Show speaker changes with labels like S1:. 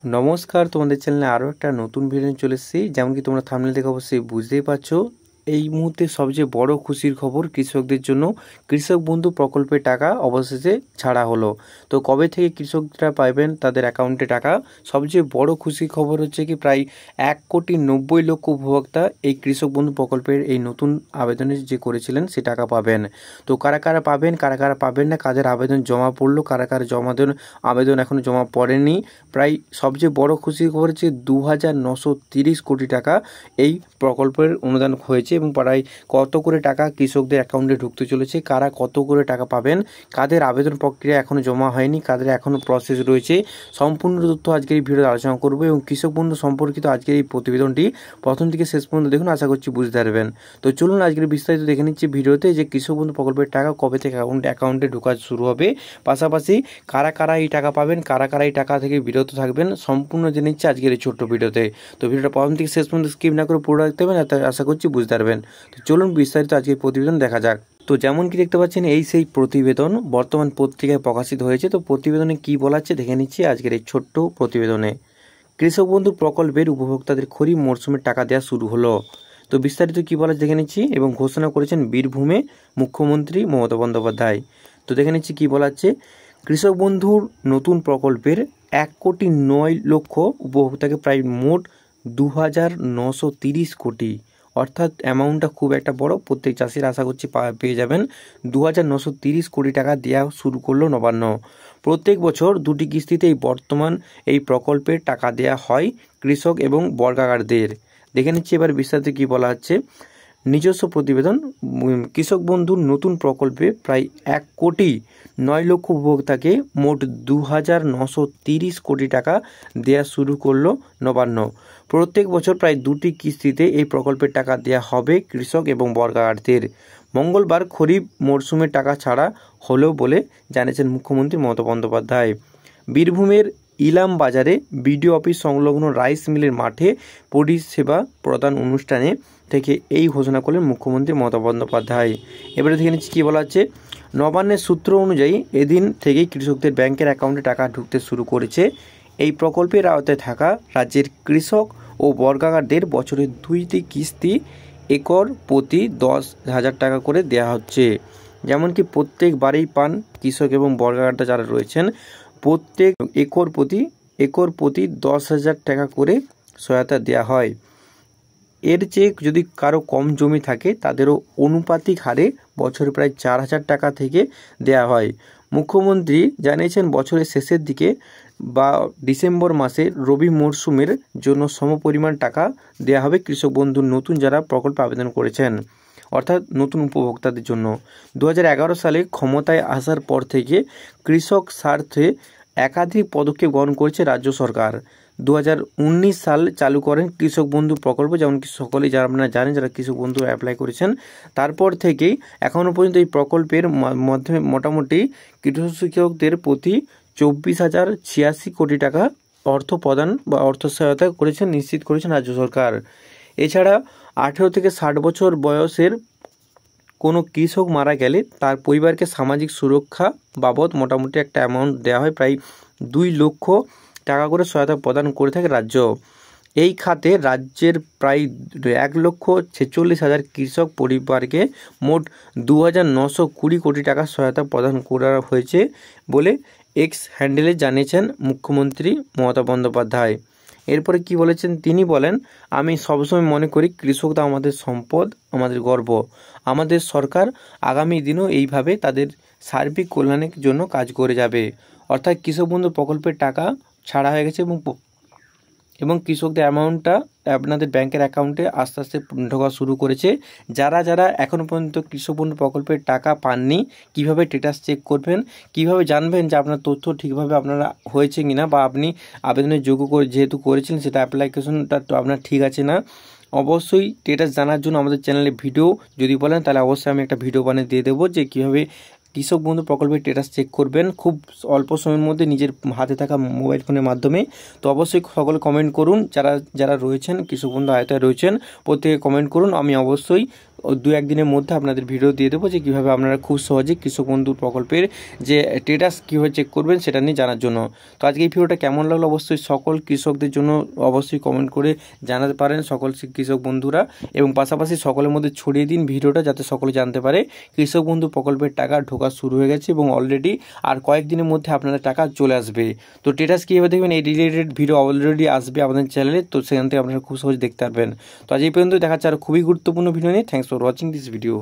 S1: নমস্কার, তোমাদের চ্যানেলে আরও একটা নতুন ভিডিও চলে এসেছি। যেমন কি তোমরা থাম্বনেল দেখে অবশ্যই বুঝতেই পারছো, এই মুহূর্তে সবচেয়ে বড় খুশির খবর কৃষকদের জন্য কৃষক বন্ধু প্রকল্পের টাকা অবশেষে ছাড়া হলো। তো কবে থেকে কৃষকরা পাবেন তাদের অ্যাকাউন্টে টাকা? সবচেয়ে বড় খুশির খবর হচ্ছে কি প্রায় 1,90,00,000 উপভোক্তা এই কৃষক বন্ধু প্রকল্পের এই নতুন আবেদনে যে করেছিলেন সে টাকা পাবেন। তো কারা কারা পাবেন, কারা কারা পাবেন না, কাদের আবেদন জমা পড়লো, কারা কারা আবেদন এখনও জমা পড়েনি, প্রায় সবচেয়ে বড় খুশির খবর হচ্ছে 2,930 কোটি টাকা এই প্রকল্পের অনুদান হয়েছে এবং প্রায় কত করে টাকা কৃষকদের অ্যাকাউন্টে ঢুকতে চলেছে, কারা কত করে টাকা পাবেন, কাদের আবেদন প্রক্রিয়া এখনও জমা হয়নি, কাদের এখনও প্রসেস রয়েছে, সম্পূর্ণ তথ্য আজকের এই ভিডিওতে আলোচনা করবো। এবং কৃষক বন্ধু সম্পর্কিত আজকের এই প্রতিবেদনটি প্রথম থেকে শেষ পর্যন্ত দেখুন, আশা করছি বুঝতে পারবেন। তো চলুন আজকের বিস্তারিত দেখে নিচ্ছি ভিডিওতে যে কৃষক বন্ধু প্রকল্পের টাকা কবে থেকে অ্যাকাউন্টে ঢোকা শুরু হবে, পাশাপাশি কারা কারা এই টাকা পাবেন, কারা কারা এই টাকা থেকে বিরত থাকবেন, সম্পূর্ণ জেনে নিচ্ছে আজকের এই ছোট্ট ভিডিওতে। তো ভিডিওটা প্রথম থেকে শেষ পর্যন্ত স্কিপ না করে পুরো রাখতে হবে, আশা করছি বুঝতে পারবেন। তো চলুন বিস্তারিত আজকের প্রতিবেদন দেখা যাক। তো যেমন কি দেখতে পাচ্ছেন এই সেই প্রতিবেদন বর্তমান পত্রিকায় প্রকাশিত হয়েছে। তো প্রতিবেদনে কি বলা আছে দেখে নিচ্ছি আজকের এই ছোট্ট প্রতিবেদনে। কৃষক বন্ধু প্রকল্পের উপভোক্তাদের খরিফ মরশুমের টাকা দেওয়া শুরু হলো। তো বিস্তারিত কি বলা দেখে নিচ্ছি এবং ঘোষণা করেছেন বীরভূমে মুখ্যমন্ত্রী মমতা বন্দ্যোপাধ্যায়। তো দেখে নিচ্ছি কি বলা আছে। কৃষক বন্ধুর নতুন প্রকল্পের 1,09,00,000 উপভোক্তাকে প্রায় মোট 2,930 কোটি, অর্থাৎ অ্যামাউন্টটা খুব একটা বড়, প্রত্যেক চাষির আশা করছি পেয়ে যাবেন। 2,930 কোটি টাকা দেওয়া শুরু করলো নবান্ন। প্রত্যেক বছর দুটি কিস্তিতে বর্তমান এই প্রকল্পের টাকা দেওয়া হয় কৃষক এবং বর্গাকারদের। দেখে নিচ্ছি এবার বিস্তারিত কী বলা হচ্ছে। নিজস্ব প্রতিবেদন। কৃষক বন্ধুর নতুন প্রকল্পে প্রায় 1,09,00,000 উপভোক্তাকে মোট 2,930 কোটি টাকা দেওয়া শুরু করলো নবান্ন। প্রত্যেক বছর প্রায় দুটি কিস্তিতে এই প্রকল্পের টাকা দেওয়া হবে কৃষক এবং বর্গাকারদের। মঙ্গলবার খরিফ মরশুমের টাকা ছাড়া হলো বলে জানিয়েছেন মুখ্যমন্ত্রী মমতা বন্দ্যোপাধ্যায়। বীরভূমের ইলাম বাজারে বিডিও অফিস সংলগ্ন রাইস মিলের মাঠে পরিষেবা প্রদান অনুষ্ঠানে থেকে এই ঘোষণা করলেন মুখ্যমন্ত্রী মমতা বন্দ্যোপাধ্যায়। এবারে দেখে নিচ্ছি কী বলা হচ্ছে। নবান্নের সূত্র অনুযায়ী এদিন থেকেই কৃষকদের ব্যাংকের অ্যাকাউন্টে টাকা ঢুকতে শুরু করেছে। এই প্রকল্পের আওতায় থাকা রাজ্যের কৃষক ও বর্গাকারদের বছরের 2টি কিস্তি একর প্রতি 10,000 টাকা করে দেওয়া হচ্ছে। যেমন কি প্রত্যেকবারেই পান কৃষক এবং বর্গাকাররা যারা রয়েছেন, প্রত্যেক একর প্রতি 10,000 টাকা করে সহায়তা দেওয়া হয়। এর চেয়ে যদি কারো কম জমি থাকে তাদেরও অনুপাতিক হারে বছরে প্রায় 4,000 টাকা থেকে দেওয়া হয়। মুখ্যমন্ত্রী জানিয়েছেন বছরের শেষের দিকে বা ডিসেম্বর মাসে রবি মরশুমের জন্য সমপরিমাণ টাকা দেওয়া হবে কৃষক বন্ধুর নতুন যারা প্রকল্পে আবেদন করেছেন, অর্থাৎ নতুন উপভোক্তাদের জন্য। 2011 সালে ক্ষমতায় আসার পর থেকে কৃষক স্বার্থে একাধিক পদক্ষেপ গ্রহণ করেছে রাজ্য সরকার। 2019 সাল চালু করেন কৃষক বন্ধু প্রকল্প, যেমন কি সকলেই যারা আপনারা জানেন যারা কৃষক বন্ধু অ্যাপ্লাই করেছেন। তারপর থেকেই এখনও পর্যন্ত এই প্রকল্পের মাধ্যমে মোটামুটি কৃষকদের প্রতি 24,086 কোটি টাকা অর্থ প্রদান বা অর্থ সহায়তা করেছেন, নিশ্চিত করেছেন রাজ্য সরকার। এছাড়া 18 থেকে 60 বছর বয়সের কোনো কৃষক মারা গেলে তার পরিবারকে সামাজিক সুরক্ষা বাবদ মোটামুটি একটা অ্যামাউন্ট দেওয়া হয়, প্রায় 2 লক্ষ টাকা করে সহায়তা প্রদান করে থাকে রাজ্য। এই খাতে রাজ্যের প্রায় 1,46,000 কৃষক পরিবারকে মোট 2,920 কোটি টাকা সহায়তা প্রদান করা হয়েছে বলে এক্স হ্যান্ডেলে জানিয়েছেন মুখ্যমন্ত্রী মমতা বন্দ্যোপাধ্যায়। এরপরে কি বলেছেন তিনি বলেন, আমি সবসময় মনে করি কৃষকরা আমাদের সম্পদ, আমাদের গর্ব। আমাদের সরকার আগামী দিনও এইভাবে তাদের সার্বিক কল্যাণের জন্য কাজ করে যাবে। অর্থাৎ কৃষক বন্ধু প্রকল্পের টাকা ছাড়া হয়ে গেছে এবং কৃষকদের অ্যামাউন্টটা আপনাদের ব্যাংকের অ্যাকাউন্টে আস্তে আস্তে ঢোকা শুরু করেছে। যারা যারা এখনও পর্যন্ত কৃষক বন্ধু প্রকল্পের টাকা পাননি, কিভাবে স্ট্যাটাস চেক করবেন, কিভাবে জানবেন যে আপনার তথ্য ঠিকভাবে আপনারা হয়েছে কিনা বা আপনি আবেদনের যোগ্য করে যেহেতু করেছিলেন সেটা অ্যাপ্লিকেশনটা তো আপনার ঠিক আছে না, অবশ্যই স্ট্যাটাস জানার জন্য আমাদের চ্যানেলে ভিডিও যদি বলেন তাহলে অবশ্যই আমি একটা ভিডিও বানিয়ে দিয়ে দেবো যে কীভাবে কৃষক বন্ধু প্রকল্পের স্ট্যাটাস চেক করবেন খুব অল্প সময়ের মধ্যে নিজের হাতে থাকা মোবাইল ফোনের মাধ্যমে। তো অবশ্যই সকলে কমেন্ট করুন, যারা যারা রয়েছেন কৃষক বন্ধু আয়তায় রয়েছেন প্রত্যেকে কমেন্ট করুন, আমি অবশ্যই দু-এক দিনের মধ্যে আপনাদের ভিডিও দিয়ে দেবো যে কীভাবে আপনারা খুব সহজে কৃষক বন্ধু প্রকল্পের যে স্ট্যাটাস কীভাবে চেক করবেন সেটা নিয়ে জানার জন্য। তো আজকে এই ভিডিওটা কেমন লাগলো অবশ্যই সকল কৃষকদের জন্য অবশ্যই কমেন্ট করে জানাতে পারেন সকল কৃষক বন্ধুরা, এবং পাশাপাশি সকলের মধ্যে ছড়িয়ে দিন ভিডিওটা যাতে সকলে জানতে পারে কৃষক বন্ধু প্রকল্পের টাকা ঢোকা শুরু হয়ে গেছে এবং অলরেডি আর কয়েকদিনের মধ্যে আপনাদের টাকা চলে আসবে। তো স্ট্যাটাস কীভাবে দেখবেন এই রিলেটেড ভিডিও অলরেডি আসবে আমাদের চ্যানেলে, তো সেখান থেকে আপনারা খুব সহজে দেখতে পারবেন। তো আজ এই পর্যন্ত, দেখা যাচ্ছে আর খুবই গুরুত্বপূর্ণ ভিডিও নিয়ে। Thanks for watching this video.